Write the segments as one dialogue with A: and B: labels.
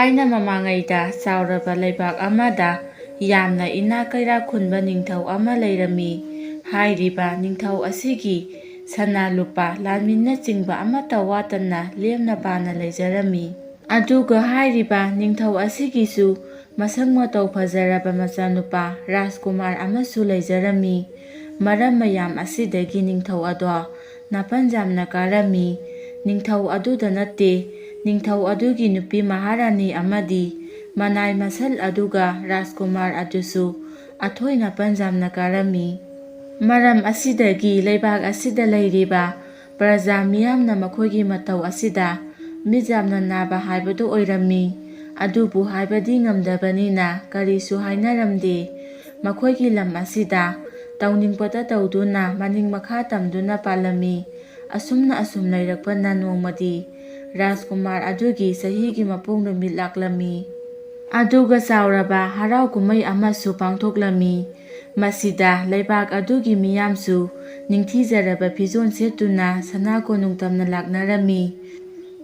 A: ꯊꯥꯏꯅ ꯃꯃꯥꯡꯉꯩꯗ ꯆꯥꯎꯔꯕ ꯂꯩꯕꯥꯛ ꯑꯃꯗ ꯌꯥꯝꯅ ꯏꯅꯥꯛ ꯀꯩꯔꯥꯛ ꯈꯨꯟꯕ ꯅꯤꯡꯊꯧ ꯑꯃ ꯂꯩꯔꯝꯃꯤ꯫ ꯍꯥꯏꯔꯤꯕ ꯅꯤꯡꯊꯧ ꯑꯁꯤꯒꯤ ꯁꯅꯥ ꯂꯨꯄꯥ ꯂꯥꯟꯃꯤꯅꯆꯤꯡꯕ ꯑꯃꯠꯇ ꯋꯥꯠꯇꯅ ꯂꯦꯝꯅ ꯄꯥꯅ ꯂꯩꯖꯔꯝꯃꯤ꯫ ꯑꯗꯨꯒ ꯍꯥꯏꯔꯤꯕ ꯅꯤꯡꯊꯧ ꯑꯁꯤꯒꯤꯁꯨ ꯃꯁꯛ ꯃꯇꯧ ꯐꯖꯔꯕ ꯃꯆꯥꯅꯨꯄꯥ ꯔꯥꯖꯀꯨꯃꯥꯔ ꯑꯃꯁꯨ ꯂꯩꯖꯔꯝꯃꯤ꯫ ꯃꯔꯝ ꯃꯌꯥꯝ ꯑꯁꯤꯗꯒꯤ ꯅꯤꯡꯊꯧ ꯑꯗꯣ ꯅꯥꯄꯟ ꯌꯥꯝꯅ ꯀꯥꯔꯝꯃꯤ꯫ ꯅꯤꯡꯊꯧ ꯑꯗꯨꯗ ꯅꯠꯇꯦ, ꯅꯤꯡꯊꯧ ꯑꯗꯨꯒꯤ ꯅꯨꯄꯤ ꯃꯍꯥꯔꯥꯅꯤ ꯑꯃꯗꯤ ꯃꯅꯥꯏ ꯃꯁꯜ ꯑꯗꯨꯒ ꯔꯥꯖꯀꯨꯃꯥꯔ ꯑꯗꯨꯁꯨ ꯑꯊꯣꯏ ꯅꯥꯄꯟ ꯌꯥꯝꯅ ꯀꯥꯔꯝꯃꯤ꯫ ꯃꯔꯝ ꯑꯁꯤꯗꯒꯤ ꯂꯩꯕꯥꯛ ꯑꯁꯤꯗ ꯂꯩꯔꯤꯕ ꯄ꯭ꯔꯖꯥ ꯃꯤꯌꯥꯝꯅ ꯃꯈꯣꯏꯒꯤ ꯃꯇꯧ ꯑꯁꯤꯗ ꯃꯤꯠ ꯌꯥꯝꯅ ꯅꯥꯕ ꯍꯥꯏꯕꯗꯨ ꯑꯣꯏꯔꯝꯃꯤ꯫ ꯑꯗꯨꯕꯨ ꯍꯥꯏꯕꯗꯤ ꯉꯝꯗꯕꯅꯤꯅ ꯀꯔꯤꯁꯨ ꯍꯥꯏꯅꯔꯝꯗꯦ꯫ ꯃꯈꯣꯏꯒꯤ ꯂꯝ ꯑꯁꯤꯗ ꯇꯧꯅꯤꯡꯕꯇ ꯇꯧꯗꯨꯅ ꯃꯅꯤꯡ ꯃꯈꯥ ꯇꯝꯗꯨꯅ ꯄꯥꯜꯂꯝꯃꯤ꯫ ꯑꯁꯨꯝꯅ ꯑꯁꯨꯝ ꯂꯩꯔꯛꯄꯅ ꯅꯣꯡꯃꯗꯤ ꯔꯥꯖꯀꯨꯃꯥꯔ ꯑꯗꯨꯒꯤ ꯆꯍꯤꯒꯤ ꯃꯄꯣꯛ ꯅꯨꯃꯤꯠ ꯂꯥꯛꯂꯝꯃꯤ꯫ ꯑꯗꯨꯒ ꯆꯥꯎꯔꯕ ꯍꯔꯥꯎ ꯀꯨꯝꯃꯩ ꯑꯃꯁꯨ ꯄꯥꯡꯊꯣꯛꯂꯝꯃꯤ꯫ ꯃꯁꯤꯗ ꯂꯩꯕꯥꯛ ꯑꯗꯨꯒꯤ ꯃꯤꯌꯥꯝꯁꯨ ꯅꯤꯡꯊꯤꯖꯔꯕ ꯐꯤꯖꯣꯜ ꯁꯦꯠꯇꯨꯅ ꯁꯅꯥ ꯀꯣꯅꯨꯡ ꯇꯝꯅ ꯂꯥꯛꯅꯔꯝꯃꯤ꯫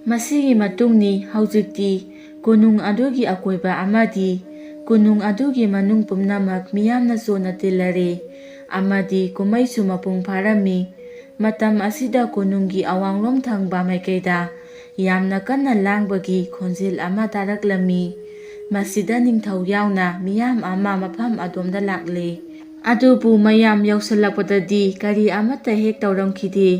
A: ꯃꯁꯤꯒꯤ ꯃꯇꯨꯡꯅꯤ ꯍꯧꯖꯤꯛꯇꯤ ꯀꯣꯅꯨꯡ ꯑꯗꯨꯒꯤ ꯑꯀꯣꯏꯕ ꯑꯃꯗꯤ ꯀꯣꯅꯨꯡ ꯑꯗꯨꯒꯤ ꯃꯅꯨꯡ ꯄꯨꯝꯅꯃꯛ ꯃꯤꯌꯥꯝꯅ ꯆꯣꯟꯅ ꯇꯤꯜꯂꯔꯦ ꯑꯃꯗꯤ ꯀꯨꯝꯃꯩꯁꯨ ꯃꯄꯨꯡ ꯐꯥꯔꯝꯃꯤ꯫ ꯃꯇꯝ ꯑꯁꯤꯗ ꯀꯣꯅꯨꯡꯒꯤ ꯑꯋꯥꯡꯂꯣꯝ ꯊꯪꯕ ꯃꯥꯏꯀꯩꯗ ꯌꯥꯝꯅ ꯀꯟꯅ ꯂꯥꯡꯕꯒꯤ ꯈꯣꯟꯖꯦꯜ ꯑꯃ ꯇꯥꯔꯛꯂꯝꯃꯤ꯫ ꯃꯁꯤꯗ ꯅꯤꯡꯊꯧ ꯌꯥꯎꯅ ꯃꯤꯌꯥꯝ ꯑꯃ ꯃꯐꯝ ꯑꯗꯣꯝꯗ ꯂꯥꯛꯂꯦ꯫ ꯑꯗꯨꯕꯨ ꯃꯌꯥꯝ ꯌꯧꯁꯜꯂꯛꯄꯗꯗꯤ ꯀꯔꯤ ꯑꯃꯠꯇ ꯍꯦꯛ ꯇꯧꯔꯝꯈꯤꯗꯦ꯫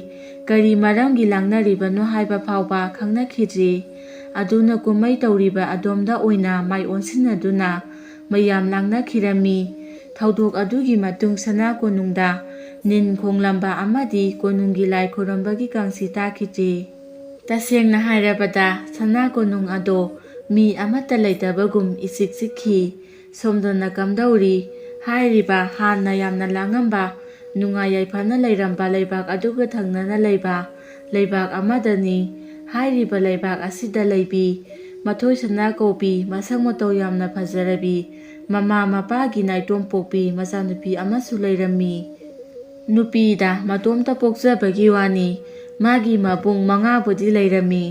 A: ꯀꯔꯤ ꯃꯔꯝꯒꯤ ꯂꯥꯡꯅꯔꯤꯕꯅꯣ ꯍꯥꯏꯕ ꯐꯥꯎꯕ ꯈꯪꯅꯈꯤꯗ꯭ꯔꯦ꯫ ꯑꯗꯨꯅ ꯀꯨꯝꯃꯩ ꯇꯧꯔꯤꯕ ꯑꯗꯣꯝꯗ ꯑꯣꯏꯅ ꯃꯥꯏ ꯑꯣꯟꯁꯤꯟꯅꯗꯨꯅ ꯃꯌꯥꯝ ꯂꯥꯡꯅꯈꯤꯔꯝꯃꯤ꯫ ꯊꯧꯗꯣꯛ ꯑꯗꯨꯒꯤ ꯃꯇꯨꯡ ꯁꯅꯥ ꯀꯣꯅꯨꯡꯗ ꯅꯤꯟ ꯈꯣꯡꯂꯝꯕ ꯑꯃꯗꯤ ꯀꯣꯅꯨꯡꯒꯤ ꯂꯥꯏ ꯈꯨꯔꯨꯝꯕꯒꯤ ꯀꯥꯡꯁꯤ ꯇꯥꯈꯤꯗ꯭ꯔꯦ꯫ ꯇꯁꯦꯡꯅ ꯍꯥꯏꯔꯕꯗ ꯁꯅꯥ ꯀꯣꯅꯨꯡ ꯑꯗꯣ ꯃꯤ ꯑꯃꯠꯇ ꯂꯩꯇꯕꯒꯨꯝ ꯏꯆꯤꯛ ꯆꯤꯛꯈꯤ꯫ ꯁꯣꯝꯗꯅ ꯀꯝꯗꯧꯔꯤ? ꯍꯥꯏꯔꯤꯕ ꯍꯥꯟꯅ ꯌꯥꯝꯅ ꯂꯥꯡꯉꯝꯕ ꯅꯨꯡꯉꯥꯏ ꯌꯥꯏꯐꯅ ꯂꯩꯔꯝꯕ ꯂꯩꯕꯥꯛ ꯑꯗꯨꯒ ꯊꯪꯅꯅ ꯂꯩꯕ ꯂꯩꯕꯥꯛ ꯑꯃꯗꯅꯤ꯫ ꯍꯥꯏꯔꯤꯕ ꯂꯩꯕꯥꯛ ꯑꯁꯤꯗ ꯂꯩꯕꯤ ꯃꯊꯣꯏꯁꯅꯥ ꯀꯧꯕꯤ ꯃꯁꯛ ꯃꯇꯧ ꯌꯥꯝꯅ ꯐꯖꯔꯕꯤ ꯃꯃꯥ ꯃꯄꯥꯒꯤ ꯅꯥꯏꯇꯣꯝ ꯄꯣꯛꯄꯤ ꯃꯆꯥꯅꯨꯄꯤ ꯑꯃꯁꯨ ꯂꯩꯔꯝꯃꯤ꯫ ꯅꯨꯄꯤꯗ ꯃꯇꯣꯝꯇ ꯄꯣꯛꯆꯕꯒꯤ ꯋꯥꯅꯤ, ꯃꯥꯒꯤ ꯃꯕꯨꯡ 5ꯕꯨꯗꯤ ꯂꯩꯔꯝꯃꯤ꯫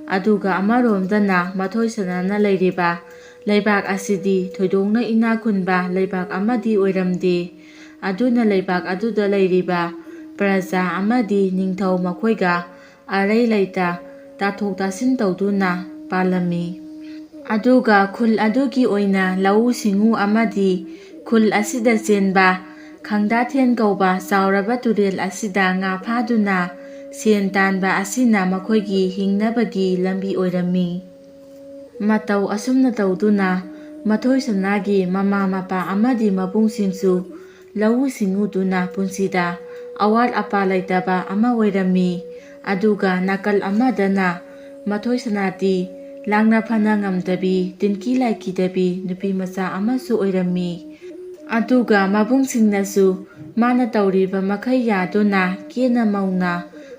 A: ꯑꯗꯨꯒ ꯑꯃꯔꯣꯝꯗꯅ ꯃꯊꯣꯏ ꯁꯅꯥꯅ ꯂꯩꯔꯤꯕ ꯂꯩꯕꯥꯛ ꯑꯁꯤꯗꯤ ꯊꯣꯏꯗꯣꯛꯅ ꯏꯅꯥꯛ ꯈꯨꯟꯕ ꯂꯩꯕꯥꯛ ꯑꯃꯗꯤ ꯑꯣꯏꯔꯝꯗꯦ꯫ ꯑꯗꯨꯅ ꯂꯩꯕꯥꯛ ꯑꯗꯨꯗ ꯂꯩꯔꯤꯕ ꯄ꯭ꯔꯖꯥ ꯑꯃꯗꯤ ꯅꯤꯡꯊꯧ ꯃꯈꯣꯏꯒ ꯑꯔꯩ ꯂꯩꯇ ꯇꯥꯊꯣꯛ ꯇꯥꯁꯤꯟ ꯇꯧꯗꯨꯅ ꯄꯥꯜꯂꯝꯃꯤ꯫ ꯑꯗꯨꯒ ꯈꯨꯜ ꯑꯗꯨꯒꯤ ꯑꯣꯏꯅ ꯂꯧꯎ ꯁꯤꯡꯎ ꯑꯃꯗꯤ ꯈꯨꯜ ꯑꯁꯤꯗ ꯆꯦꯟꯕ ꯈꯪꯗꯥꯊꯦꯟ ꯀꯧꯕ ꯆꯥꯎꯔꯕ ꯇꯨꯔꯦꯜ ꯑꯁꯤꯗ ꯉꯥ ꯐꯥꯗꯨꯅ ꯁꯦꯟ ꯇꯥꯟꯕ ꯑꯁꯤꯅ ꯃꯈꯣꯏꯒꯤ ꯍꯤꯡꯅꯕꯒꯤ ꯂꯝꯕꯤ ꯑꯣꯏꯔꯝꯃꯤ꯫ ꯃꯇꯧ ꯑꯁꯨꯝꯅ ꯇꯧꯗꯨꯅ ꯃꯊꯣꯏ ꯁꯅꯥꯒꯤ ꯃꯃꯥ ꯃꯄꯥ ꯑꯃꯗꯤ ꯃꯕꯨꯡꯁꯤꯡꯁꯨ ꯂꯧꯎ ꯁꯤꯡꯎꯗꯨꯅ ꯄꯨꯟꯁꯤꯗ ꯑꯋꯥꯠ ꯑꯄꯥ ꯂꯩꯇꯕ ꯑꯃ ꯑꯣꯏꯔꯝꯃꯤ꯫ ꯑꯗꯨꯒ ꯅꯥꯀꯜ ꯑꯃꯗꯅ ꯃꯊꯣꯏ ꯁꯅꯥꯗꯤ ꯂꯥꯡꯅ ꯐꯅ ꯉꯝꯗꯕꯤ ꯇꯤꯟꯀꯤ ꯂꯥꯏꯈꯤꯗꯕꯤ ꯅꯨꯄꯤ ꯃꯆꯥ ꯑꯃꯁꯨ ꯑꯣꯏꯔꯝꯃꯤ꯫ ꯑꯗꯨꯒ ꯃꯕꯨꯡꯁꯤꯡꯅꯁꯨ ꯃꯥꯅ ꯇꯧꯔꯤꯕ ꯃꯈꯩ ꯌꯥꯗꯨꯅ ꯀꯦꯅ ꯃꯧꯅ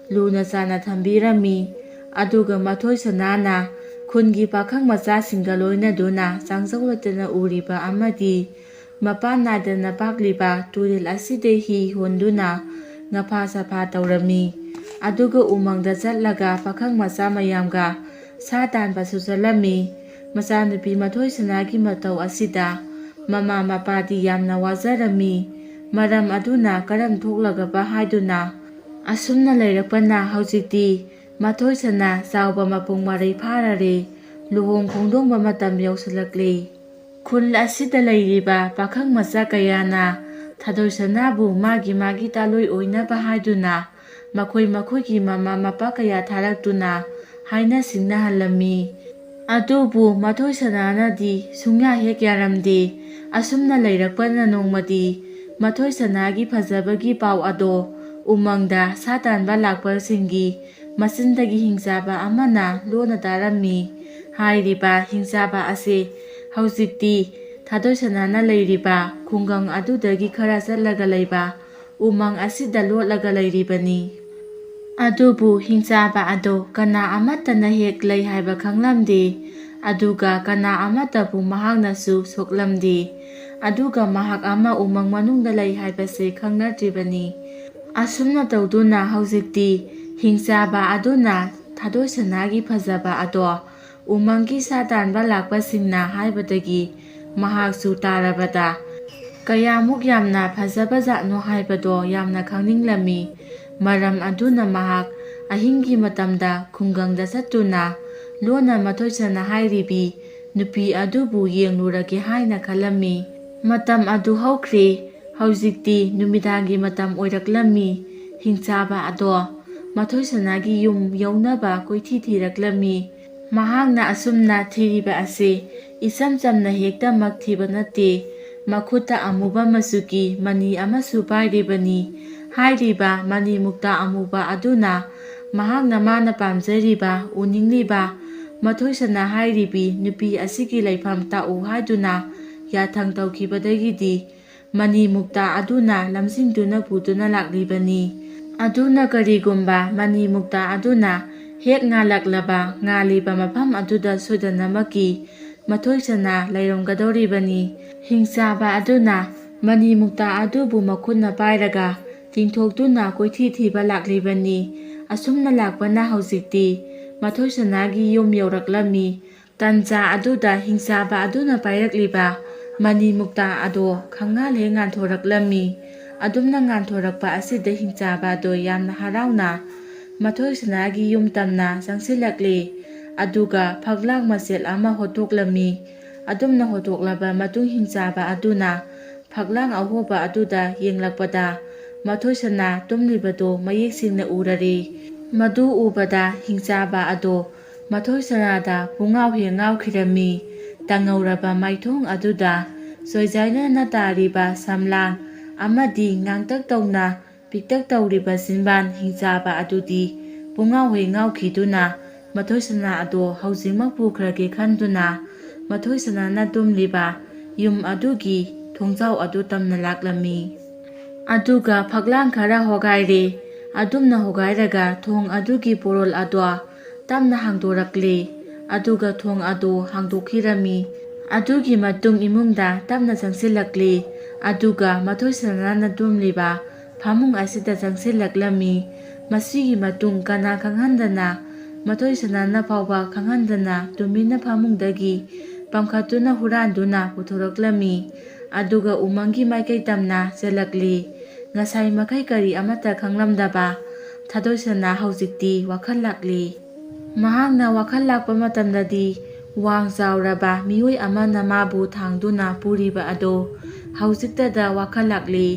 A: ꯂꯨꯅ ꯆꯥꯟꯅ ꯊꯝꯕꯤꯔꯝꯃꯤ꯫ ꯑꯗꯨꯒ ꯃꯊꯣꯏ ꯁꯅꯥꯅ ꯈꯨꯟꯒꯤ ꯄꯥꯈꯪ ꯃꯆꯥꯁꯤꯡꯒ ꯂꯣꯏꯅꯗꯨꯅ ꯆꯥꯡꯖꯧ ꯂꯩꯇꯅ ꯎꯔꯤꯕ ꯑꯃꯗꯤ ꯃꯄꯥꯟ ꯅꯥꯏꯗꯅ ꯄꯥꯛꯂꯤꯕ ꯇꯨꯔꯦꯜ ꯑꯁꯤꯗ ꯍꯤ ꯍꯣꯟꯗꯨꯅ ꯉꯥꯐꯥ ꯁꯥꯐꯥ ꯇꯧꯔꯝꯃꯤ꯫ ꯑꯗꯨꯒ ꯎꯃꯪꯗ ꯆꯠꯂꯒ ꯄꯥꯈꯪ ꯃꯆꯥ ꯃꯌꯥꯝꯒ ꯁꯥ ꯇꯥꯟꯕꯁꯨ ꯆꯠꯂꯝꯃꯤ꯫ ꯃꯆꯥꯅꯨꯄꯤ ꯃꯊꯣꯏ ꯁꯅꯥꯒꯤ ꯃꯇꯧ ꯑꯁꯤꯗ ꯃꯃꯥ ꯃꯄꯥꯗꯤ ꯌꯥꯝꯅ ꯋꯥꯖꯔꯝꯃꯤ꯫ ꯃꯔꯝ ꯑꯗꯨꯅ ꯀꯔꯝ ꯊꯣꯛꯂꯒꯕ ꯍꯥꯏꯗꯨꯅ ꯑꯁꯨꯝꯅ ꯂꯩꯔꯛꯄꯅ ꯍꯧꯖꯤꯛꯇꯤ ꯃꯊꯣꯏ ꯁꯅꯥ ꯆꯥꯎꯕ ꯃꯄꯨꯡ ꯃꯔꯩ ꯐꯥꯔꯔꯦ꯫ ꯂꯨꯍꯣꯡ ꯈꯣꯡꯗꯣꯡꯕ ꯃꯇꯝ ꯌꯧꯁꯤꯜꯂꯛꯂꯦ꯫ ꯈꯨꯜ ꯑꯁꯤꯗ ꯂꯩꯔꯤꯕ ꯄꯥꯈꯪ ꯃꯆꯥ ꯀꯌꯥꯅ ꯊꯥꯗꯣꯏ ꯁꯅꯥꯕꯨ ꯃꯥꯒꯤ ꯃꯥꯒꯤ ꯇꯥꯂꯣꯏ ꯑꯣꯏꯅꯕ ꯍꯥꯏꯗꯨꯅ ꯃꯈꯣꯏ ꯃꯈꯣꯏꯒꯤ ꯃꯃꯥ ꯃꯄꯥ ꯀꯌꯥ ꯊꯥꯔꯛꯇꯨꯅ ꯍꯥꯏꯅ ꯁꯤꯡꯅꯍꯜꯂꯝꯃꯤ꯫ ꯑꯗꯨꯕꯨ ꯃꯊꯣꯏ ꯁꯅꯥꯅꯗꯤ ꯁꯨꯡꯌꯥ ꯍꯦꯛ ꯌꯥꯔꯝꯗꯦ꯫ ꯑꯁꯨꯝꯅ ꯂꯩꯔꯛꯄꯅ ꯅꯣꯡꯃꯗꯤ ꯃꯊꯣꯏ ꯁꯅꯥꯒꯤ ꯐꯖꯕꯒꯤ ꯄꯥꯎ ꯑꯗꯣ ꯎꯃꯪꯗ ꯁꯥ ꯇꯥꯟꯕ ꯂꯥꯛꯄꯁꯤꯡꯒꯤ ꯃꯆꯤꯟꯗꯒꯤ ꯍꯤꯡꯆꯥꯕ ꯑꯃꯅ ꯂꯣꯟꯅ ꯇꯥꯔꯝꯃꯤ꯫ ꯍꯥꯏꯔꯤꯕ ꯍꯤꯡꯆꯥꯕ ꯑꯁꯤ ꯍꯧꯖꯤꯛꯇꯤ ꯊꯥꯗꯣꯏ ꯁꯅꯥꯅ ꯂꯩꯔꯤꯕ ꯈꯨꯡꯒꯪ ꯑꯗꯨꯗꯒꯤ ꯈꯔ ꯆꯠꯂꯒ ꯂꯩꯕ ꯎꯃꯪ ꯑꯁꯤꯗ ꯂꯣꯠꯂꯒ ꯂꯩꯔꯤꯕꯅꯤ꯫ ꯑꯗꯨꯕꯨ ꯍꯤꯡꯆꯥꯕ ꯑꯗꯣ ꯀꯅꯥ ꯑꯃꯠꯇꯅ ꯍꯦꯛ ꯂꯩ ꯍꯥꯏꯕ ꯈꯪꯂꯝꯗꯦ꯫ ꯑꯗꯨꯒ ꯀꯅꯥ ꯑꯃꯠꯇꯕꯨ ꯃꯍꯥꯛꯅꯁꯨ ꯁꯣꯛꯂꯝꯗꯦ꯫ ꯑꯗꯨꯒ ꯃꯍꯥꯛ ꯑꯃ ꯎꯃꯪ ꯃꯅꯨꯡꯗ ꯂꯩ ꯍꯥꯏꯕꯁꯦ ꯈꯪꯅꯗ꯭ꯔꯤꯕꯅꯤ꯫ ꯑꯁꯨꯝꯅ ꯇꯧꯗꯨꯅ ꯍꯧꯖꯤꯛꯇꯤ ꯍꯤꯡꯆꯥꯕ ꯑꯗꯨꯅ ꯊꯥꯗꯣꯏ ꯁꯅꯥꯒꯤ ꯐꯖꯕ ꯑꯗꯣ ꯎꯃꯪꯒꯤ ꯁꯥ ꯇꯥꯟꯕ ꯂꯥꯛꯄꯁꯤꯡꯅ ꯍꯥꯏꯕꯗꯒꯤ ꯃꯍꯥꯛꯁꯨ ꯇꯥꯔꯕꯗ ꯀꯌꯥꯃꯨꯛ ꯌꯥꯝꯅ ꯐꯖꯕꯖꯥꯠꯅꯣ ꯍꯥꯏꯕꯗꯣ ꯌꯥꯝꯅ ꯈꯪꯅꯤꯡꯂꯝꯃꯤ꯫ ꯃꯔꯝ ꯑꯗꯨꯅ ꯃꯍꯥꯛ ꯑꯍꯤꯡꯒꯤ ꯃꯇꯝꯗ ꯈꯨꯡꯒꯪꯗ ꯆꯠꯇꯨꯅ ꯂꯣꯟꯅ ꯃꯊꯣꯏꯁꯅꯥ ꯍꯥꯏꯔꯤꯕꯤ ꯅꯨꯄꯤ ꯑꯗꯨꯕꯨ ꯌꯦꯡꯂꯨꯔꯒꯦ ꯍꯥꯏꯅ ꯈꯜꯂꯝꯃꯤ꯫ ꯃꯇꯝ ꯑꯗꯨ ꯍꯧꯈ꯭ꯔꯦ꯫ ꯍꯧꯖꯤꯛꯇꯤ ꯅꯨꯃꯤꯗꯥꯡꯒꯤ ꯃꯇꯝ ꯑꯣꯏꯔꯛꯂꯝꯃꯤ꯫ ꯍꯤꯡꯆꯥꯕ ꯑꯗꯣ ꯃꯊꯣꯏꯁꯅꯥꯒꯤ ꯌꯨꯝ ꯌꯧꯅꯕ ꯀꯣꯏꯊꯤ ꯊꯤꯔꯛꯂꯝꯃꯤ꯫ ꯃꯍꯥꯛꯅ ꯑꯁꯨꯝꯅ ꯊꯤꯔꯤꯕ ꯑꯁꯤ ꯏꯆꯝ ꯆꯝꯅ ꯍꯦꯛꯇꯃꯛ ꯊꯤꯕ ꯅꯠꯇꯦ꯫ ꯃꯈꯨꯠꯇ ꯑꯃꯨꯕ ꯃꯆꯨꯒꯤ ꯃꯅꯤ ꯑꯃꯁꯨ ꯄꯥꯏꯔꯤꯕꯅꯤ꯫ ꯍꯥꯏꯔꯤꯕ ꯃꯅꯤ ꯃꯨꯛꯇꯥ ꯑꯃꯨꯕ ꯑꯗꯨꯅ ꯃꯍꯥꯛꯅ ꯃꯥꯅ ꯄꯥꯝꯖꯔꯤꯕ ꯎꯅꯤꯡꯂꯤꯕ ꯃꯊꯣꯏꯁꯅꯥ ꯍꯥꯏꯔꯤꯕꯤ ꯅꯨꯄꯤ ꯑꯁꯤꯒꯤ ꯂꯩꯐꯝ ꯇꯥꯛꯎ ꯍꯥꯏꯗꯨꯅ ꯌꯥꯊꯪ ꯇꯧꯈꯤꯕꯗꯒꯤꯗꯤ ꯃꯅꯤ ꯃꯨꯛꯇꯥ ꯑꯗꯨꯅ ꯂꯝꯖꯤꯡꯗꯨꯅ ꯄꯨꯗꯨꯅ ꯂꯥꯛꯂꯤꯕꯅꯤ꯫ ꯑꯗꯨꯅ ꯀꯔꯤꯒꯨꯝꯕ ꯃꯅꯤ ꯃꯨꯛꯇꯥ ꯑꯗꯨꯅ ꯍꯦꯛ ꯉꯥꯜꯂꯛꯂꯕ ꯉꯥꯜꯂꯤꯕ ꯃꯐꯝ ꯑꯗꯨꯗ ꯁꯣꯏꯗꯅꯃꯛꯀꯤ ꯃꯊꯣꯏꯁꯅꯥ ꯂꯩꯔꯝꯒꯗꯧꯔꯤꯕꯅꯤ꯫ ꯍꯤꯡꯆꯥꯕ ꯑꯗꯨꯅ ꯃꯅꯤ ꯃꯨꯛꯇꯥ ꯑꯗꯨꯕꯨ ꯃꯈꯨꯠꯅ ꯄꯥꯏꯔꯒ ꯇꯤꯡꯊꯣꯛꯇꯨꯅ ꯀꯣꯏꯊꯤ ꯊꯤꯕ ꯂꯥꯛꯂꯤꯕꯅꯤ꯫ ꯑꯁꯨꯝꯅ ꯂꯥꯛꯄꯅ ꯍꯧꯖꯤꯛꯇꯤ ꯃꯊꯣꯏꯁꯅꯥꯒꯤ ꯌꯨꯝ ꯌꯧꯔꯛꯂꯝꯃꯤ꯫ ꯇꯟꯖꯥ ꯑꯗꯨꯗ ꯍꯤꯡꯆꯥꯕ ꯑꯗꯨꯅ ꯄꯥꯏꯔꯛꯂꯤꯕ ꯃꯅꯤ ꯃꯨꯛꯇꯥ ꯑꯗꯣ ꯈꯪꯉꯥꯜ ꯍꯦꯛ ꯉꯥꯟꯊꯣꯔꯛꯂꯝꯃꯤ꯫ ꯑꯗꯨꯝꯅ ꯉꯥꯟꯊꯣꯔꯛꯄ ꯑꯁꯤꯗ ꯍꯤꯡꯆꯥꯕ ꯑꯗꯣ ꯌꯥꯝꯅ ꯍꯔꯥꯎꯅ ꯃꯊꯣꯏꯁꯅꯥꯒꯤ ꯌꯨꯝ ꯇꯝꯅ ꯆꯪꯁꯤꯜꯂꯛꯂꯦ꯫ ꯑꯗꯨꯒ ꯐꯛꯂꯥꯡ ꯃꯆꯦꯠ ꯑꯃ ꯍꯣꯠꯇꯣꯛꯂꯝꯃꯤ꯫ ꯑꯗꯨꯝꯅ ꯍꯣꯠꯇꯣꯛꯂꯕ ꯃꯇꯨꯡ ꯍꯤꯡꯆꯥꯕ ꯑꯗꯨꯅ ꯐꯛꯂꯥꯡ ꯑꯍꯣꯕ ꯑꯗꯨꯗ ꯌꯦꯡꯂꯛꯄꯗ ꯃꯊꯣꯏꯁꯅꯥ ꯇꯨꯝꯂꯤꯕꯗꯣ ꯃꯌꯦꯛ ꯁꯦꯡꯅ ꯎꯔꯔꯦ꯫ ꯃꯗꯨ ꯎꯕꯗ ꯍꯤꯡꯆꯥꯕ ꯑꯗꯣ ꯃꯊꯣꯏꯁꯅꯥꯗ ꯄꯨꯡꯉꯥꯎ ꯍꯦꯛ ꯉꯥꯎꯈꯤꯔꯝꯃꯤ꯫ ꯇꯪꯍꯧꯔꯕ ꯃꯥꯏꯊꯣꯡ ꯑꯗꯨꯗ ꯆꯣꯏꯖꯥꯏꯅꯅ ꯇꯥꯔꯤꯕ ꯁꯝꯂꯥꯡ ꯑꯃꯗꯤ ꯉꯥꯡꯇꯛ ꯇꯧꯅ ꯄꯤꯛꯇꯛ ꯇꯧꯔꯤꯕ ꯆꯤꯟꯕꯥꯟ ꯍꯤꯡꯆꯥꯕ ꯑꯗꯨꯗꯤ ꯄꯨꯡꯉꯥꯎ ꯍꯦꯛ ꯉꯥꯎꯈꯤꯗꯨꯅ ꯃꯊꯣꯏꯁꯅꯥ ꯑꯗꯣ ꯍꯧꯖꯤꯛꯃꯛ ꯄꯨꯈ꯭ꯔꯒꯦ ꯈꯟꯗꯨꯅ ꯃꯊꯣꯏꯁꯅꯥꯅ ꯇꯨꯝꯂꯤꯕ ꯌꯨꯝ ꯑꯗꯨꯒꯤ ꯊꯣꯡꯖꯥꯎ ꯑꯗꯨ ꯇꯝꯅ ꯂꯥꯛꯂꯝꯃꯤ꯫ ꯑꯗꯨꯒ ꯐꯛꯂꯥꯡ ꯈꯔ ꯍꯣꯒꯥꯏꯔꯦ꯫ ꯑꯗꯨꯝꯅ ꯍꯣꯒꯥꯏꯔꯒ ꯊꯣꯡ ꯑꯗꯨꯒꯤ ꯄꯣꯔꯣꯜ ꯑꯗꯣ ꯇꯞꯅ ꯍꯥꯡꯗꯣꯔꯛꯂꯦ꯫ ꯑꯗꯨꯒ ꯊꯣꯡ ꯑꯗꯨ ꯍꯥꯡꯗꯣꯛꯈꯤꯔꯝꯃꯤ꯫ ꯑꯗꯨꯒꯤ ꯃꯇꯨꯡ ꯏꯃꯨꯡꯗ ꯇꯞꯅ ꯆꯪꯁꯤꯜꯂꯛꯂꯦ꯫ ꯑꯗꯨꯒ ꯃꯊꯣꯏꯁꯅꯥꯅ ꯇꯨꯝꯂꯤꯕ ꯐꯃꯨꯡ ꯑꯁꯤꯗ ꯆꯪꯁꯤꯜꯂꯛꯂꯝꯃꯤ꯫ ꯃꯁꯤꯒꯤ ꯃꯇꯨꯡ ꯀꯅꯥ ꯈꯪꯍꯟꯗꯅ ꯃꯊꯣꯏꯁꯅꯥꯅ ꯐꯥꯎꯕ ꯈꯪꯍꯟꯗꯅ ꯇꯨꯃꯤꯟꯅ ꯐꯃꯨꯡꯗꯒꯤ ꯄꯝꯈꯠꯇꯨꯅ ꯍꯨꯔꯥꯟꯗꯨꯅ ꯄꯨꯊꯣꯔꯛꯂꯝꯃꯤ꯫ ꯑꯗꯨꯒ ꯎꯃꯪꯒꯤ ꯃꯥꯏꯀꯩ ꯇꯝꯅ ꯆꯦꯜꯂꯛꯂꯦ꯫ ꯉꯁꯥꯏ ꯃꯈꯩ ꯀꯔꯤ ꯑꯃꯠꯇ ꯈꯪꯂꯝꯗꯕ ꯊꯥꯗꯣꯏꯁꯅꯥ ꯍꯧꯖꯤꯛꯇꯤ ꯋꯥꯈꯜ ꯂꯥꯛꯂꯦ꯫ ꯃꯍꯥꯛꯅ ꯋꯥꯈꯜ ꯂꯥꯛꯄ ꯃꯇꯝꯗꯗꯤ ꯋꯥꯡ ꯆꯥꯎꯔꯕ ꯃꯤꯑꯣꯏ ꯑꯃꯅ ꯃꯥꯕꯨ ꯊꯥꯡꯗꯨꯅ ꯄꯨꯔꯤꯕ ꯑꯗꯣ ꯍꯧꯖꯤꯛꯇꯗ ꯋꯥꯈꯜ ꯂꯥꯛꯂꯦ꯫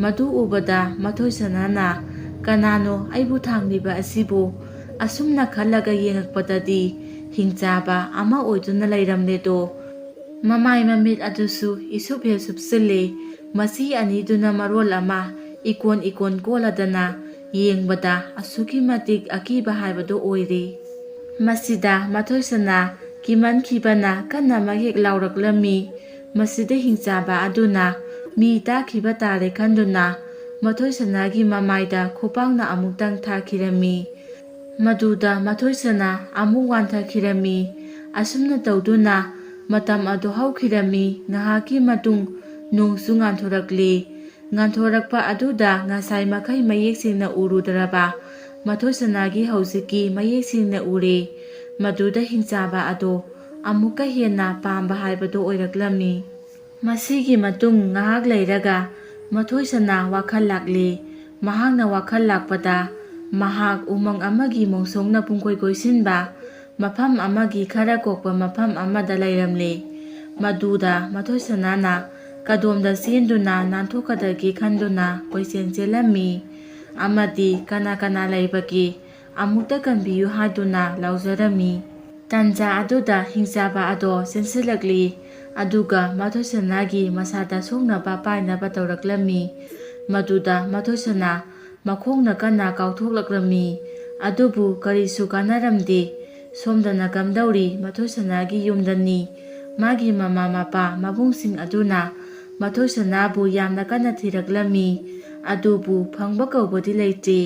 A: ꯃꯗꯨ ꯎꯕꯗ ꯃꯊꯣꯏꯁꯅꯥꯅ ꯀꯅꯥꯅꯣ ꯑꯩꯕꯨ ꯊꯥꯡꯂꯤꯕ ꯑꯁꯤꯕꯨ ꯑꯁꯨꯝꯅ ꯈꯜꯂꯒ ꯌꯦꯡꯉꯛꯄꯗꯗꯤ ꯍꯤꯡꯆꯥꯕ ꯑꯃ ꯑꯣꯏꯗꯨꯅ ꯂꯩꯔꯝꯂꯦꯗꯣ꯫ ꯃꯃꯥꯏ ꯃꯃꯤꯠ ꯑꯗꯨꯁꯨ ꯏꯁꯨꯞ ꯍꯦꯛ ꯁꯨꯞꯆꯤꯜꯂꯦ꯫ ꯃꯆꯤ ꯑꯅꯤꯗꯨꯅ ꯃꯔꯣꯜ ꯑꯃ ꯏꯀꯣꯟ ꯏꯀꯣꯟ ꯀꯣꯜꯂꯗꯅ ꯌꯦꯡꯕꯗ ꯑꯁꯨꯛꯀꯤ ꯃꯇꯤꯛ ꯑꯀꯤꯕ ꯍꯥꯏꯕꯗꯣ ꯑꯣꯏꯔꯦ꯫ ꯃꯁꯤꯗ ꯃꯊꯣꯏꯁꯅꯥ ꯀꯤꯃꯟꯈꯤꯕꯅ ꯀꯟꯅ ꯃꯍꯦꯛ ꯂꯥꯎꯔꯛꯂꯝꯃꯤ꯫ ꯃꯁꯤꯗ ꯍꯤꯡꯆꯥꯕ ꯑꯗꯨꯅ ꯃꯤ ꯇꯥꯈꯤꯕ ꯇꯥꯔꯦ ꯈꯟꯗꯨꯅ ꯃꯊꯣꯏꯁꯅꯥꯒꯤ ꯃꯃꯥꯏꯗ ꯈꯨꯄꯥꯛꯅ ꯑꯃꯨꯛꯇꯪ ꯊꯥꯈꯤꯔꯝꯃꯤ꯫ ꯃꯗꯨꯗ ꯃꯊꯣꯏꯁꯅꯥ ꯑꯃꯨꯛ ꯋꯥꯟꯊꯈꯤꯔꯝꯃꯤ꯫ ꯑꯁꯨꯝꯅ ꯇꯧꯗꯨꯅ ꯃꯇꯝ ꯑꯗꯨ ꯍꯧꯈꯤꯔꯝꯃꯤ꯫ ꯉꯥꯏꯍꯥꯛꯀꯤ ꯃꯇꯨꯡ ꯅꯣꯡꯁꯨ ꯉꯥꯟꯊꯣꯔꯛꯂꯦ꯫ ꯉꯥꯟꯊꯣꯔꯛꯄ ꯑꯗꯨꯗ ꯉꯁꯥꯏ ꯃꯈꯩ ꯃꯌꯦꯛ ꯁꯦꯡꯅ ꯎꯔꯨꯗ꯭ꯔꯕ ꯃꯊꯣꯏꯁꯅꯥꯒꯤ ꯍꯧꯖꯤꯛꯀꯤ ꯃꯌꯦꯛ ꯁꯦꯡꯅ ꯎꯔꯦ꯫ ꯃꯗꯨꯗ ꯍꯤꯡꯆꯥꯕ ꯑꯗꯣ ꯑꯃꯨꯛꯀ ꯍꯦꯟꯅ ꯄꯥꯝꯕ ꯍꯥꯏꯕꯗꯣ ꯑꯣꯏꯔꯛꯂꯝꯃꯤ꯫ ꯃꯁꯤꯒꯤ ꯃꯇꯨꯡ ꯉꯥꯏꯍꯥꯛ ꯂꯩꯔꯒ ꯃꯊꯣꯏꯁꯅꯥ ꯋꯥꯈꯜ ꯂꯥꯛꯂꯦ꯫ ꯃꯍꯥꯛꯅ ꯋꯥꯈꯜ ꯂꯥꯛꯄꯗ ꯃꯍꯥꯛ ꯎꯃꯪ ꯑꯃꯒꯤ ꯃꯣꯡꯁꯣꯡꯅ ꯄꯨꯡꯀꯣꯏ ꯀꯣꯏꯁꯤꯟꯕ ꯃꯐꯝ ꯑꯃꯒꯤ ꯈꯔ ꯀꯣꯛꯄ ꯃꯐꯝ ꯑꯃꯗ ꯂꯩꯔꯝꯂꯦ꯫ ꯃꯗꯨꯗ ꯃꯊꯣꯏꯁꯅꯥꯅ ꯀꯗꯣꯝꯗ ꯆꯦꯟꯗꯨꯅ ꯅꯥꯟꯊꯣꯛꯀꯗꯒꯦ ꯈꯟꯗꯨꯅ ꯀꯣꯏꯆꯦꯟ ꯆꯦꯜꯂꯝꯃꯤ꯫ ꯑꯃꯗꯤ ꯀꯅꯥ ꯀꯅꯥ ꯂꯩꯕꯒꯦ ꯑꯃꯨꯛꯇ ꯀꯟꯕꯤꯌꯨ ꯍꯥꯏꯗꯨꯅ ꯂꯥꯎꯖꯔꯝꯃꯤ꯫ ꯇꯟꯖꯥ ꯑꯗꯨꯗ ꯍꯤꯡꯆꯥꯕ ꯑꯗꯣ ꯆꯦꯟꯁꯤꯜꯂꯛꯂꯦ꯫ ꯑꯗꯨꯒ ꯃꯊꯣꯏꯁꯅꯥꯒꯤ ꯃꯁꯥꯗ ꯁꯣꯛꯅꯕ ꯄꯥꯏꯅꯕ ꯇꯧꯔꯛꯂꯝꯃꯤ꯫ ꯃꯗꯨꯗ ꯃꯊꯣꯏꯁꯅꯥ ꯃꯈꯣꯡꯅ ꯀꯟꯅ ꯀꯥꯎꯊꯣꯛꯂꯛꯂꯝꯃꯤ꯫ ꯑꯗꯨꯕꯨ ꯀꯔꯤꯁꯨ ꯀꯥꯟꯅꯔꯝꯗꯦ꯫ ꯁꯣꯝꯗꯅ ꯀꯝꯗꯧꯔꯤ ꯃꯊꯣꯏꯁꯅꯥꯒꯤ ꯌꯨꯝꯗꯅꯤ꯫ ꯃꯥꯒꯤ ꯃꯃꯥ ꯃꯄꯥ ꯃꯕꯨꯡꯁꯤꯡ ꯑꯗꯨꯅ ꯃꯊꯣꯏꯁꯅꯥꯕꯨ ꯌꯥꯝꯅ ꯀꯟꯅ ꯊꯤꯔꯛꯂꯝꯃꯤ꯫ ꯑꯗꯨꯕꯨ ꯐꯪꯕ ꯀꯧꯕꯗꯤ ꯂꯩꯇ꯭ꯔꯦ꯫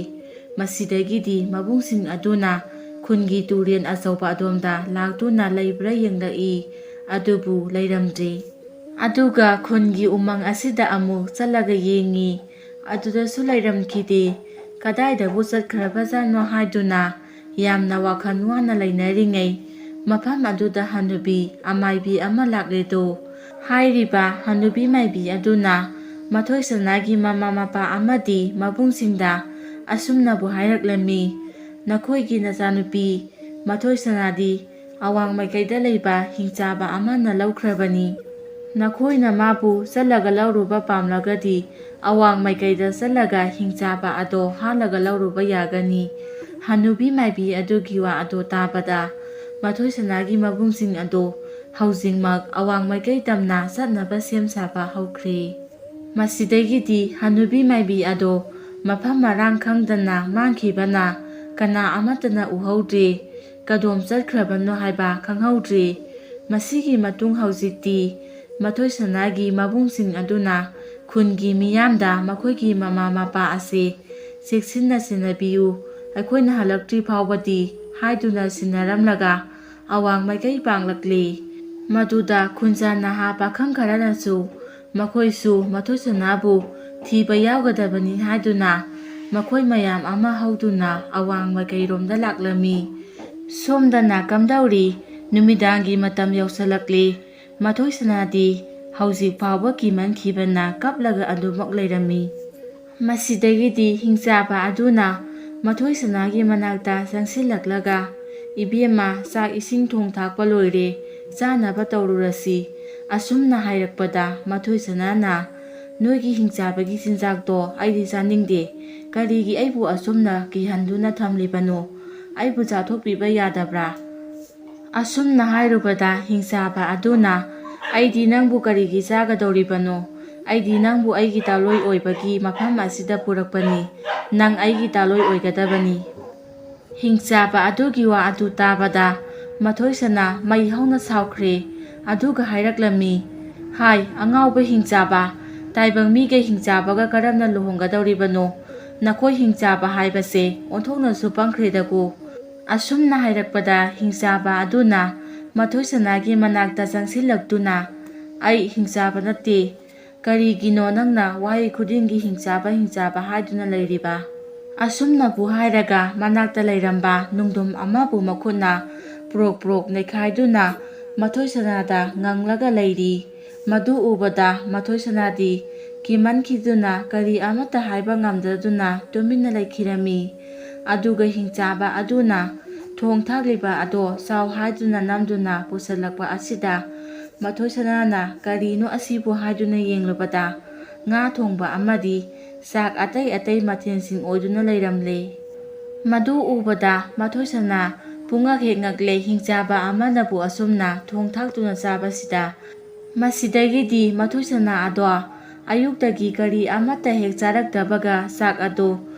A: ꯃꯁꯤꯗꯒꯤꯗꯤ ꯃꯕꯨꯡꯁꯤꯡ ꯑꯗꯨꯅ ꯈꯨꯟꯒꯤ ꯇꯨꯔꯦꯟ ꯑꯆꯧꯕ ꯑꯗꯣꯝꯗ ꯂꯥꯛꯇꯨꯅ ꯂꯩꯕ꯭ꯔꯥ ꯌꯦꯡꯂꯛꯏ꯫ ꯑꯗꯨꯕꯨ ꯂꯩꯔꯝꯗ꯭ꯔꯦ꯫ ꯑꯗꯨꯒ ꯈꯨꯟꯒꯤ ꯎꯃꯪ ꯑꯁꯤꯗ ꯑꯃꯨꯛ ꯆꯠꯂꯒ ꯌꯦꯡꯉꯤ꯫ ꯑꯗꯨꯗꯁꯨ ꯂꯩꯔꯝꯈꯤꯗꯦ꯫ ꯀꯗꯥꯏꯗꯕꯨ ꯆꯠꯈ꯭ꯔꯕꯖꯥꯠꯅꯣ ꯍꯥꯏꯗꯨꯅ ꯌꯥꯝꯅ ꯋꯥꯈꯜ ꯋꯥꯅ ꯂꯩꯅꯔꯤꯉꯩ ꯃꯐꯝ ꯑꯗꯨꯗ ꯍꯅꯨꯕꯤ ꯑꯃꯥꯏꯕꯤ ꯑꯃ ꯂꯥꯛꯂꯦꯗꯣ꯫ ꯍꯥꯏꯔꯤꯕ ꯍꯅꯨꯕꯤ ꯃꯥꯏꯕꯤ ꯑꯗꯨꯅ ꯃꯊꯣꯏꯁꯅꯥꯒꯤ ꯃꯃꯥ ꯃꯄꯥ ꯑꯃꯗꯤ ꯃꯕꯨꯡꯁꯤꯡꯗ ꯑꯁꯨꯝꯅꯕꯨ ꯍꯥꯏꯔꯛꯂꯝꯃꯤ, ꯅꯈꯣꯏꯒꯤ ꯅꯆꯥꯅꯨꯄꯤ ꯃꯊꯣꯏꯁꯅꯥꯗꯤ ꯑꯋꯥꯡ ꯃꯥꯏꯀꯩꯗ ꯂꯩꯕ ꯍꯤꯡꯆꯥꯕ ꯑꯃꯅ ꯂꯧꯈ꯭ꯔꯕꯅꯤ꯫ ꯅꯈꯣꯏꯅ ꯃꯥꯕꯨ ꯆꯠꯂꯒ ꯂꯧꯔꯨꯕ ꯄꯥꯝꯂꯒꯗꯤ ꯑꯋꯥꯡ ꯃꯥꯏꯀꯩꯗ ꯆꯠꯂꯒ ꯍꯤꯡꯆꯥꯕ ꯑꯗꯣ ꯍꯥꯠꯂꯒ ꯂꯧꯔꯨꯕ ꯌꯥꯒꯅꯤ꯫ ꯍꯅꯨꯕꯤ ꯃꯥꯏꯕꯤ ꯑꯗꯨꯒꯤ ꯋꯥ ꯑꯗꯣ ꯇꯥꯕꯗ ꯃꯊꯣꯏꯁꯅꯥꯒꯤ ꯃꯕꯨꯡꯁꯤꯡ ꯑꯗꯣ ꯍꯧꯖꯤꯛꯃꯛ ꯑꯋꯥꯡ ꯃꯥꯏꯀꯩ ꯇꯝꯅ ꯆꯠꯅꯕ ꯁꯦꯝ ꯁꯥꯕ ꯍꯧꯈ꯭ꯔꯦ꯫ ꯃꯁꯤꯗꯒꯤꯗꯤ ꯍꯅꯨꯕꯤ ꯃꯥꯏꯕꯤ ꯑꯗꯣ ꯃꯐꯝ ꯃꯔꯥꯡ ꯈꯪꯗꯅ ꯃꯥꯡꯈꯤꯕꯅ ꯀꯅꯥ ꯑꯃꯠꯇꯅ ꯎꯍꯧꯗ꯭ꯔꯦ, ꯀꯗꯣꯝ ꯆꯠꯈ꯭ꯔꯕꯅꯣ ꯍꯥꯏꯕ ꯈꯪꯍꯧꯗ꯭ꯔꯦ꯫ ꯃꯁꯤꯒꯤ ꯃꯇꯨꯡ ꯍꯧꯖꯤꯛꯇꯤ ꯃꯊꯣꯏꯁꯅꯥꯒꯤ ꯃꯕꯨꯡꯁꯤꯡ ꯑꯗꯨꯅ ꯈꯨꯟꯒꯤ ꯃꯤꯌꯥꯝꯗ ꯃꯈꯣꯏꯒꯤ ꯃꯃꯥ ꯃꯄꯥ ꯑꯁꯤ ꯆꯦꯛꯁꯤꯟꯅ ꯁꯦꯟꯅꯕꯤꯌꯨ, ꯑꯩꯈꯣꯏꯅ ꯍꯜꯂꯛꯇ꯭ꯔꯤ ꯐꯥꯎꯕꯗꯤ ꯍꯥꯏꯗꯨꯅ ꯁꯤꯟꯅꯔꯝꯂꯒ ꯑꯋꯥꯡ ꯃꯥꯏꯀꯩ ꯄꯥꯡꯂꯛꯂꯦ꯫ ꯃꯗꯨꯗ ꯈꯨꯟꯖꯥ ꯅꯍꯥ ꯄꯥꯈꯪ ꯈꯔꯅꯁꯨ ꯃꯈꯣꯏꯁꯨ ꯃꯊꯣꯏꯁꯅꯥꯕꯨ ꯊꯤꯕ ꯌꯥꯎꯒꯗꯕꯅꯤ ꯍꯥꯏꯗꯨꯅ ꯃꯈꯣꯏ ꯃꯌꯥꯝ ꯑꯃ ꯍꯧꯗꯨꯅ ꯑꯋꯥꯡ ꯃꯥꯏꯀꯩꯔꯣꯝꯗ ꯂꯥꯛꯂꯝꯃꯤ꯫ ꯁꯣꯝꯗꯅ ꯀꯝꯗꯧꯔꯤ? ꯅꯨꯃꯤꯗꯥꯡꯒꯤ ꯃꯇꯝ ꯌꯧꯁꯜꯂꯛꯂꯦ꯫ ꯃꯊꯣꯏꯁꯅꯥꯗꯤ ꯍꯧꯖꯤꯛ ꯐꯥꯎꯕ ꯀꯤꯃꯟꯈꯤꯕꯅ ꯀꯞꯂꯒ ꯑꯗꯨꯃꯛ ꯂꯩꯔꯝꯃꯤ꯫ ꯃꯁꯤꯗꯒꯤꯗꯤ ꯍꯤꯡꯆꯥꯕ ꯑꯗꯨꯅ ꯃꯊꯣꯏꯁꯅꯥꯒꯤ ꯃꯅꯥꯛꯇ ꯆꯪꯁꯤꯜꯂꯛꯂꯒ, ꯏꯕꯦꯝꯃ, ꯆꯥꯛ ꯏꯁꯤꯡ ꯊꯣꯡ ꯊꯥꯛꯄ ꯂꯣꯏꯔꯦ, ꯆꯥꯅꯕ ꯇꯧꯔꯨꯔꯁꯤ꯫ ꯑꯁꯨꯝꯅ ꯍꯥꯏꯔꯛꯄꯗ ꯃꯊꯣꯏꯁꯅꯥꯅ, ꯅꯣꯏꯒꯤ ꯍꯤꯡꯆꯥꯕꯒꯤ ꯆꯤꯟꯖꯥꯛꯇꯣ ꯑꯩꯗꯤ ꯆꯥꯅꯤꯡꯗꯦ, ꯀꯔꯤꯒꯤ ꯑꯩꯕꯨ ꯑꯁꯨꯝꯅ ꯀꯤꯍꯟꯗꯨꯅ ꯊꯝꯂꯤꯕꯅꯣ? ꯑꯩꯕꯨ ꯆꯥꯊꯣꯛꯄꯤꯕ ꯌꯥꯗꯕ꯭ꯔꯥ? ꯑꯁꯨꯝꯅ ꯍꯥꯏꯔꯨꯕꯗ ꯍꯤꯡꯆꯥꯕ ꯑꯗꯨꯅ, ꯑꯩꯗꯤ ꯅꯪꯕꯨ ꯀꯔꯤꯒꯤ ꯆꯥꯒꯗꯧꯔꯤꯕꯅꯣ? ꯑꯩꯗꯤ ꯅꯪꯕꯨ ꯑꯩꯒꯤ ꯇꯥꯂꯣꯏ ꯑꯣꯏꯕꯒꯤ ꯃꯐꯝ ꯑꯁꯤꯗ ꯄꯨꯔꯛꯄꯅꯤ, ꯅꯪ ꯑꯩꯒꯤ ꯇꯥꯂꯣꯏ ꯑꯣꯏꯒꯗꯕꯅꯤ꯫ ꯍꯤꯡꯆꯥꯕ ꯑꯗꯨꯒꯤ ꯋꯥ ꯑꯗꯨ ꯇꯥꯕꯗ ꯃꯊꯣꯏꯁꯅꯥ ꯃꯩ ꯍꯧꯅ ꯁꯥꯎꯈ꯭ꯔꯦ꯫ ꯑꯗꯨꯒ ꯍꯥꯏꯔꯛꯂꯝꯃꯤ, ꯍꯥꯏ ꯑꯉꯥꯎꯕ ꯍꯤꯡꯆꯥꯕ, ꯇꯥꯏꯕꯪ ꯃꯤꯒ ꯍꯤꯡꯆꯥꯕꯒ ꯀꯔꯝꯅ ꯂꯨꯍꯣꯡꯒꯗꯧꯔꯤꯕꯅꯣ? ꯅꯈꯣꯏ ꯍꯤꯡꯆꯥꯕ ꯍꯥꯏꯕꯁꯦ ꯑꯣꯟꯊꯣꯛꯅꯁꯨ ꯄꯪꯈ꯭ꯔꯦꯗꯀꯣ꯫ ꯑꯁꯨꯝꯅ ꯍꯥꯏꯔꯛꯄꯗ ꯍꯤꯡꯆꯥꯕ ꯑꯗꯨꯅ ꯃꯊꯣꯏꯁꯅꯥꯒꯤ ꯃꯅꯥꯛꯇ ꯆꯪꯁꯤꯜꯂꯛꯇꯨꯅ, ꯑꯩ ꯍꯤꯡꯆꯥꯕ ꯅꯠꯇꯦ, ꯀꯔꯤꯒꯤꯅꯣ ꯅꯪꯅ ꯋꯥꯍꯩ ꯈꯨꯗꯤꯡꯒꯤ ꯍꯤꯡꯆꯥꯕ ꯍꯤꯡꯆꯥꯕ ꯍꯥꯏꯗꯨꯅ ꯂꯩꯔꯤꯕ? ꯑꯁꯨꯝꯅꯕꯨ ꯍꯥꯏꯔꯒ ꯃꯅꯥꯛꯇ ꯂꯩꯔꯝꯕ ꯅꯨꯡꯗꯨꯝ ꯑꯃꯕꯨ ꯃꯈꯨꯠꯅ ꯄ꯭ꯔꯣꯛ ꯄ꯭ꯔꯣꯛ ꯅꯩꯈꯥꯏꯗꯨꯅ ꯃꯊꯣꯏꯁꯅꯥꯗ ꯉꯪꯂꯒ ꯂꯩꯔꯤ꯫ ꯃꯗꯨ ꯎꯕꯗ ꯃꯊꯣꯏꯁꯅꯥꯗꯤ ꯀꯤꯃꯟꯈꯤꯗꯨꯅ ꯀꯔꯤ ꯑꯃꯠꯇ ꯍꯥꯏꯕ ꯉꯝꯗꯗꯨꯅ ꯇꯨꯃꯤꯟꯅ ꯂꯩꯈꯤꯔꯝꯃꯤ꯫ ꯑꯗꯨꯒ ꯍꯤꯡꯆꯥꯕ ꯑꯗꯨꯅ ꯊꯣꯡ ꯊꯥꯛꯂꯤꯕ ꯑꯗꯣ ꯆꯥꯎ ꯍꯥꯏꯗꯨꯅ ꯅꯝꯗꯨꯅ ꯄꯨꯁꯜꯂꯛꯄ ꯑꯁꯤꯗ ꯃꯊꯣꯏꯁꯅꯥꯅ ꯀꯔꯤꯅꯣ ꯑꯁꯤꯕꯨ ꯍꯥꯏꯗꯨꯅ ꯌꯦꯡꯂꯨꯕꯗ ꯉꯥ ꯊꯣꯡꯕ ꯑꯃꯗꯤ ꯆꯥꯛ ꯑꯇꯩ ꯑꯇꯩ ꯃꯊꯦꯜꯁꯤꯡ ꯑꯣꯏꯗꯨꯅ ꯂꯩꯔꯝꯂꯦ꯫ ꯃꯗꯨ ꯎꯕꯗ ꯃꯊꯣꯏꯁꯅꯥ ꯄꯨꯡꯉꯛ ꯍꯦꯛ ꯉꯛꯂꯦ ꯍꯤꯡꯆꯥꯕ ꯑꯃꯅꯕꯨ ꯑꯁꯨꯝꯅ ꯊꯣꯡ ꯊꯥꯛꯇꯨꯅ ꯆꯥꯕꯁꯤꯗ꯫ ꯃꯁꯤꯗꯒꯤꯗꯤ ꯃꯊꯣꯏꯁꯅꯥ ꯑꯗꯣ ꯑꯌꯨꯛꯇꯒꯤ ꯀꯔꯤ ꯑꯃꯠꯇ ꯍꯦꯛ ꯆꯥꯔꯛꯇꯕꯒ ꯆꯥꯛ ꯑꯗꯨ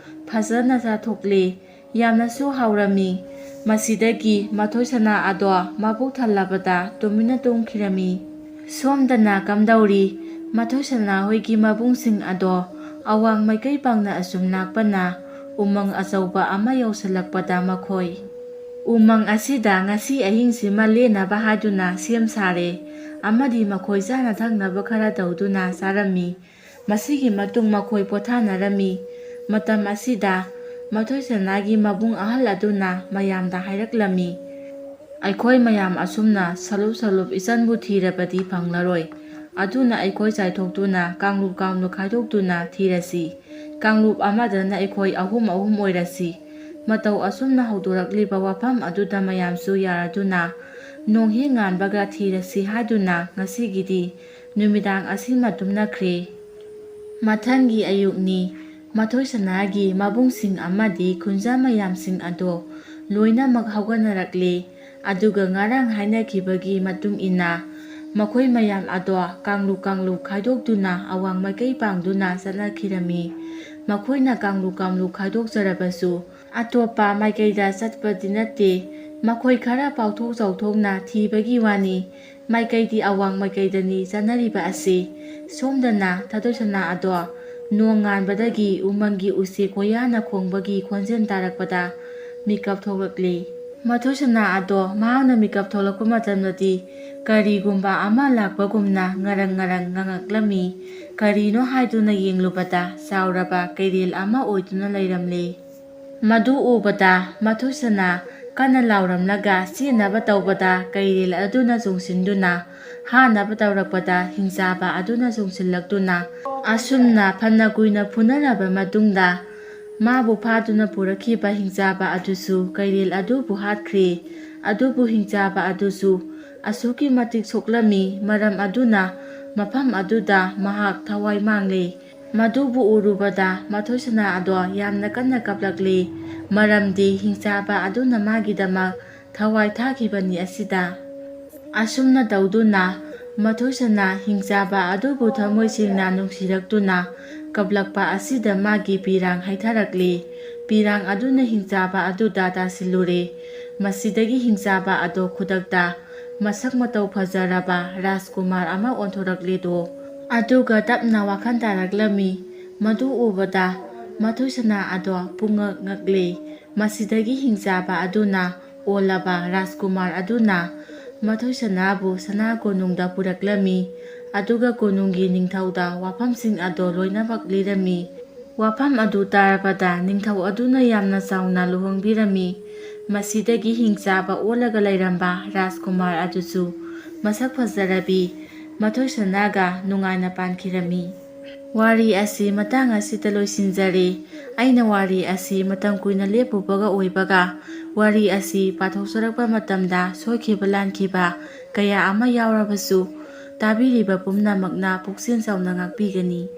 A: ꯐꯖꯅ ꯆꯥꯊꯣꯛꯂꯦ꯫ ꯌꯥꯝꯅꯁꯨ ꯍꯥꯎꯔꯝꯃꯤ꯫ ꯃꯁꯤꯗꯒꯤ ꯃꯊꯣꯏꯁꯅꯥ ꯑꯗꯣ ꯃꯕꯨꯛ ꯊꯜꯂꯕꯗ ꯇꯨꯃꯤꯟꯅ ꯇꯨꯝꯈꯤꯔꯝꯃꯤ꯫ ꯁꯣꯝꯗꯅ ꯀꯝꯗꯧꯔꯤ? ꯃꯊꯣꯏꯁꯅꯥ ꯍꯣꯏꯒꯤ ꯃꯕꯨꯡꯁꯤꯡ ꯑꯗꯣ ꯑꯋꯥꯡ ꯃꯥꯏꯀꯩ ꯄꯥꯡꯅ ꯑꯁꯨꯝ ꯂꯥꯛꯄꯅ ꯎꯃꯪ ꯑꯆꯧꯕ ꯑꯃ ꯌꯧꯁꯜꯂꯛꯄꯗ ꯃꯈꯣꯏ ꯎꯃꯪ ꯑꯁꯤꯗ ꯉꯁꯤ ꯑꯍꯤꯡꯁꯤꯃ ꯂꯦꯟꯅꯕ ꯍꯥꯏꯗꯨꯅ ꯁꯦꯝ ꯁꯥꯔꯦ꯫ ꯑꯃꯗꯤ ꯃꯈꯣꯏ ꯆꯥꯅ ꯊꯛꯅꯕ ꯈꯔ ꯇꯧꯗꯨꯅ ꯆꯥꯔꯝꯃꯤ꯫ ꯃꯁꯤꯒꯤ ꯃꯇꯨꯡ ꯃꯈꯣꯏ ꯄꯣꯊꯥꯅꯔꯝꯃꯤ꯫ ꯃꯇꯝ ꯑꯁꯤꯗ ꯃꯊꯣꯏꯁꯅꯥꯒꯤ ꯃꯕꯨꯡ ꯑꯍꯜ ꯑꯗꯨꯅ ꯃꯌꯥꯝꯗ ꯍꯥꯏꯔꯛꯂꯝꯃꯤ, ꯑꯩꯈꯣꯏ ꯃꯌꯥꯝ ꯑꯁꯨꯝꯅ ꯁꯂꯨꯞ ꯁꯂꯨꯞ ꯏꯆꯟꯕꯨ ꯊꯤꯔꯕꯗꯤ ꯐꯪꯂꯔꯣꯏ, ꯑꯗꯨꯅ ꯑꯩꯈꯣꯏ ꯆꯥꯏꯊꯣꯛꯇꯨꯅ ꯀꯥꯡꯂꯨꯞ ꯀꯥꯡꯂꯨꯞ ꯈꯥꯏꯗꯣꯛꯇꯨꯅ ꯊꯤꯔꯁꯤ꯫ ꯀꯥꯡꯂꯨꯞ ꯑꯃꯗꯅ ꯑꯩꯈꯣꯏ ꯑꯍꯨꯝ ꯑꯍꯨꯝ ꯑꯣꯏꯔꯁꯤ꯫ ꯃꯇꯧ ꯑꯁꯨꯝꯅ ꯍꯧꯗꯣꯔꯛꯂꯤꯕ ꯋꯥꯐꯝ ꯑꯗꯨꯗ ꯃꯌꯥꯝꯁꯨ ꯌꯥꯔꯗꯨꯅ ꯅꯣꯡꯍꯦꯛ ꯉꯥꯟꯕꯒ ꯊꯤꯔꯁꯤ ꯍꯥꯏꯗꯨꯅ ꯉꯁꯤꯒꯤꯗꯤ ꯅꯨꯃꯤꯗꯥꯡ ꯑꯁꯤꯃ ꯇꯨꯝꯅꯈ꯭ꯔꯦ꯫ ꯃꯊꯪꯒꯤ ꯑꯌꯨꯛꯅꯤ꯫ ꯃꯊꯣꯏꯁꯅꯥꯒꯤ ꯃꯕꯨꯡꯁꯤꯡ ꯑꯃꯗꯤ ꯈꯨꯟꯖꯥ ꯃꯌꯥꯝꯁꯤꯡ ꯑꯗꯣ ꯂꯣꯏꯅꯃꯛ ꯍꯧꯒꯠꯅꯔꯛꯂꯦ꯫ ꯑꯗꯨꯒ ꯉꯔꯥꯡ ꯍꯥꯏꯅꯈꯤꯕꯒꯤ ꯃꯇꯨꯡ ꯏꯟꯅ ꯃꯈꯣꯏ ꯃꯌꯥꯝ ꯑꯗꯣ ꯀꯥꯡꯂꯨꯞ ꯀꯥꯡꯂꯨꯞ ꯈꯥꯏꯗꯣꯛꯇꯨꯅ ꯑꯋꯥꯡ ꯃꯥꯏꯀꯩ ꯄꯥꯡꯗꯨꯅ ꯆꯠꯅꯈꯤꯔꯝꯃꯤ꯫ ꯃꯈꯣꯏꯅ ꯀꯥꯡꯂꯨꯞ ꯀꯥꯡꯂꯨꯞ ꯈꯥꯏꯗꯣꯛꯆꯔꯕꯁꯨ ꯑꯇꯣꯞꯄ ꯃꯥꯏꯀꯩꯗ ꯆꯠꯄꯗꯤ ꯅꯠꯇꯦ, ꯃꯈꯣꯏ ꯈꯔ ꯄꯥꯛꯊꯣꯛ ꯆꯥꯎꯊꯣꯛꯅ ꯊꯤꯕꯒꯤ ꯋꯥꯅꯤ꯫ ꯃꯥꯏꯀꯩꯗꯤ ꯑꯋꯥꯡ ꯃꯥꯏꯀꯩꯗꯅꯤ ꯆꯠꯅꯔꯤꯕ ꯑꯁꯤ꯫ ꯁꯣꯝꯗꯅ ꯃꯊꯣꯏꯁꯅꯥ ꯑꯗꯣ ꯅꯣꯡ ꯉꯥꯟꯕꯗꯒꯤ ꯎꯃꯪꯒꯤ ꯎꯆꯦꯛ ꯋꯥꯌꯥꯅ ꯈꯣꯡꯕꯒꯤ ꯈꯣꯟꯖꯦꯜ ꯇꯥꯔꯛꯄꯗ ꯃꯤꯀꯞ ꯊꯣꯛꯂꯛꯂꯦ꯫ ꯃꯊꯣꯏꯁꯅꯥ ꯑꯗꯣ ꯃꯍꯥꯛꯅ ꯃꯤꯀꯞ ꯊꯣꯛꯂꯛꯄ ꯃꯇꯝꯗꯗꯤ ꯀꯔꯤꯒꯨꯝꯕ ꯑꯃ ꯂꯥꯛꯄꯒꯨꯝꯅ ꯉꯔꯪ ꯉꯔꯪ ꯉꯪꯉꯛꯂꯝꯃꯤ꯫ ꯀꯔꯤꯅꯣ ꯍꯥꯏꯗꯨꯅ ꯌꯦꯡꯂꯨꯕꯗ ꯆꯥꯎꯔꯕ ꯀꯩꯔꯦꯜ ꯑꯃ ꯑꯣꯏꯗꯨꯅ ꯂꯩꯔꯝꯂꯦ꯫ ꯃꯗꯨ ꯎꯕꯗ ꯃꯊꯣꯏꯁꯅꯥ ꯀꯟꯅ ꯂꯥꯎꯔꯝꯂꯒ ꯆꯦꯟꯅꯕ ꯇꯧꯕꯗ ꯀꯩꯔꯦꯜ ꯑꯗꯨꯅ ꯆꯣꯡꯁꯤꯟꯗꯨꯅ ꯍꯥꯟꯅꯕ ꯇꯧꯔꯛꯄꯗ ꯍꯤꯡꯆꯥꯕ ꯑꯗꯨꯅ ꯆꯣꯡꯁꯤꯜꯂꯛꯇꯨꯅ ꯑꯁꯨꯝꯅ ꯐꯅ ꯀꯨꯏꯅ ꯐꯨꯅꯔꯕ ꯃꯇꯨꯡꯗ ꯃꯥꯕꯨ ꯐꯥꯗꯨꯅ ꯄꯨꯔꯛꯈꯤꯕ ꯍꯤꯡꯆꯥꯕ ꯑꯗꯨꯁꯨ ꯀꯩꯔꯦꯜ ꯑꯗꯨꯕꯨ ꯍꯥꯠꯈ꯭ꯔꯦ꯫ ꯑꯗꯨꯕꯨ ꯍꯤꯡꯆꯥꯕ ꯑꯗꯨꯁꯨ ꯑꯁꯨꯛꯀꯤ ꯃꯇꯤꯛ ꯁꯣꯛꯂꯝꯃꯤ, ꯃꯔꯝ ꯑꯗꯨꯅ ꯃꯐꯝ ꯑꯗꯨꯗ ꯃꯍꯥꯛ ꯊꯋꯥꯏ ꯃꯥꯡꯂꯦ꯫ ꯃꯗꯨꯕꯨ ꯎꯔꯨꯕꯗ ꯃꯊꯣꯏꯁꯅꯥ ꯑꯗꯣ ꯌꯥꯝꯅ ꯀꯟꯅ ꯀꯞꯂꯛꯂꯦ, ꯃꯔꯝꯗꯤ ꯍꯤꯡꯆꯥꯕ ꯑꯗꯨꯅ ꯃꯥꯒꯤꯗꯃꯛ ꯊꯋꯥꯏ ꯊꯥꯈꯤꯕꯅꯤ ꯑꯁꯤꯗ꯫ ꯑꯁꯨꯝꯅ ꯇꯧꯗꯨꯅ ꯃꯊꯣꯏꯁꯅꯥ ꯍꯤꯡꯆꯥꯕ ꯑꯗꯨꯕꯨ ꯊꯃꯣꯏ ꯁꯦꯡꯅ ꯅꯨꯡꯁꯤꯔꯛꯇꯨꯅ ꯀꯞꯂꯛꯄ ꯑꯁꯤꯗ ꯃꯥꯒꯤ ꯄꯤꯔꯥꯡ ꯍꯩꯊꯔꯛꯂꯦ꯫ ꯄꯤꯔꯥꯡ ꯑꯗꯨꯅ ꯍꯤꯡꯆꯥꯕ ꯑꯗꯨꯗ ꯇꯥꯁꯤꯜꯂꯨꯔꯦ꯫ ꯃꯁꯤꯗꯒꯤ ꯍꯤꯡꯆꯥꯕ ꯑꯗꯣ ꯈꯨꯗꯛꯇ ꯃꯁꯛ ꯃꯇꯧ ꯐꯖꯔꯕ ꯔꯥꯖꯀꯨꯃꯥꯔ ꯑꯃ ꯑꯣꯟꯊꯣꯔꯛꯂꯦꯗꯣ꯫ ꯑꯗꯨꯒ ꯇꯞꯅ ꯋꯥꯈꯜ ꯇꯥꯔꯛꯂꯝꯃꯤ꯫ ꯃꯗꯨ ꯎꯕꯗ ꯃꯊꯣꯏꯁꯅꯥ ꯑꯗꯣ ꯄꯨꯡꯉꯛ ꯉꯛꯂꯦ꯫ ꯃꯁꯤꯗꯒꯤ ꯍꯤꯡꯆꯥꯕ ꯑꯗꯨꯅ ꯑꯣꯜꯂꯕ ꯔꯥꯖꯀꯨꯃꯥꯔ ꯑꯗꯨꯅ ꯃꯊꯣꯏꯁꯅꯥꯕꯨ ꯁꯅꯥ ꯀꯣꯅꯨꯡꯗ ꯄꯨꯔꯛꯂꯝꯃꯤ꯫ ꯑꯗꯨꯒ ꯀꯣꯅꯨꯡꯒꯤ ꯅꯤꯡꯊꯧꯗ ꯋꯥꯐꯝꯁꯤꯡ ꯑꯗꯣ ꯂꯣꯏꯅꯃꯛ ꯂꯤꯔꯝꯃꯤ꯫ ꯋꯥꯐꯝ ꯑꯗꯨ ꯇꯥꯔꯕꯗ ꯅꯤꯡꯊꯧ ꯑꯗꯨꯅ ꯌꯥꯝꯅ ꯆꯥꯎꯅ ꯂꯨꯍꯣꯡꯕꯤꯔꯝꯃꯤ꯫ ꯃꯁꯤꯗꯒꯤ ꯍꯤꯡꯆꯥꯕ ꯑꯣꯜꯂꯒ ꯂꯩꯔꯝꯕ ꯔꯥꯖꯀꯨꯃꯥꯔ ꯑꯗꯨꯁꯨ ꯃꯁꯛ ꯐꯖꯔꯕꯤ ꯃꯊꯣꯏꯁꯅꯥꯒ ꯅꯨꯡꯉꯥꯏꯅ ꯄꯥꯟꯈꯤꯔꯝꯃꯤ꯫ ꯋꯥꯔꯤ ꯑꯁꯤ ꯃꯇꯥꯡ ꯑꯁꯤꯗ ꯂꯣꯏꯁꯤꯟꯖꯔꯦ꯫ ꯑꯩꯅ ꯋꯥꯔꯤ ꯑꯁꯤ ꯃꯇꯝ ꯀꯨꯏꯅ ꯂꯦꯞꯄꯨꯕꯒ ꯑꯣꯏꯕꯒ ꯋꯥꯔꯤ ꯑꯁꯤ ꯄꯥꯊꯣꯛꯆꯔꯛꯄ ꯃꯇꯝꯗ ꯁꯣꯏꯈꯤꯕ ꯂꯥꯟꯈꯤꯕ ꯀꯌꯥ ꯑꯃ ꯌꯥꯎꯔꯕꯁꯨ ꯇꯥꯕꯤꯔꯤꯕ ꯄꯨꯝꯅꯃꯛꯅ ꯄꯨꯛꯆꯦꯜ ꯆꯥꯎꯅ ꯉꯥꯛꯄꯤꯒꯅꯤ꯫